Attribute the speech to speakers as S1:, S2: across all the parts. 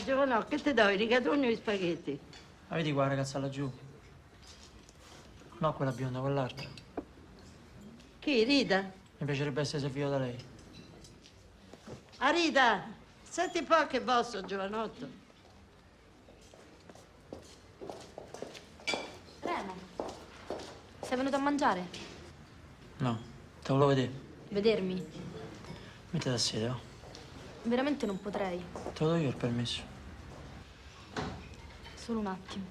S1: Giovanò, che ti do? I rigatoni o i spaghetti?
S2: Ah, vedi qua, ragazza laggiù. No, quella bionda, quell'altra.
S1: Chi, Rita?
S2: Mi piacerebbe essere servito da lei.
S1: Ah, Rita, senti un po' che vostro, giovanotto.
S3: Remo, sei venuto a mangiare?
S2: No, te volevo vedere.
S3: Vedermi?
S2: Mettete a sede, va.
S3: Veramente non potrei.
S2: Te lo do io il permesso.
S3: Solo un attimo.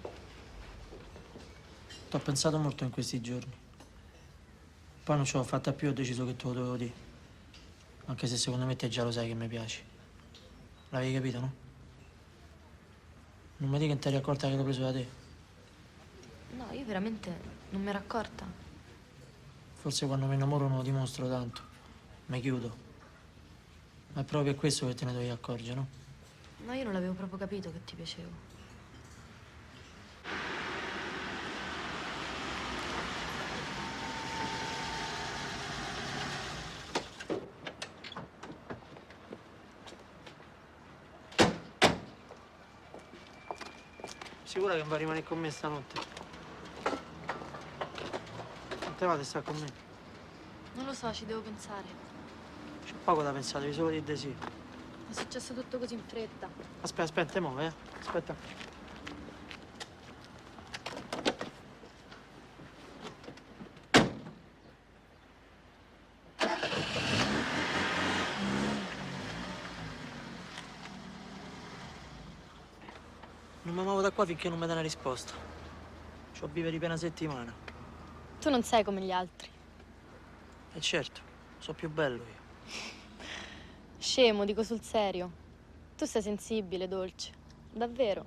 S2: T'ho pensato molto in questi giorni. Poi non ce l'ho fatta più, ho deciso che te lo dovevo dire. Anche se secondo me te già lo sai che mi piaci. L'avevi capito, no? Non mi dica che ti eri accorta che l'ho preso da te.
S3: No, io veramente non mi ero accorta.
S2: Forse quando mi innamoro non lo dimostro tanto. Mi chiudo. Ma è proprio per questo che te ne devi accorgere, no?
S3: No, io non l'avevo proprio capito che ti piacevo.
S2: Sicura che non va a rimanere con me stanotte? Non te va di stare con me?
S3: Non lo so, ci devo pensare.
S2: C'è poco da pensare, devi solo dire di sì.
S3: È successo tutto così in fretta.
S2: Aspetta, aspetta, mo, Aspetta. Non mi muovo da qua finché non mi dà una risposta. C'ho viveri per una settimana.
S3: Tu non sei come gli altri.
S2: E certo, so più bello io.
S3: Scemo, dico sul serio. Tu sei sensibile, dolce. Davvero.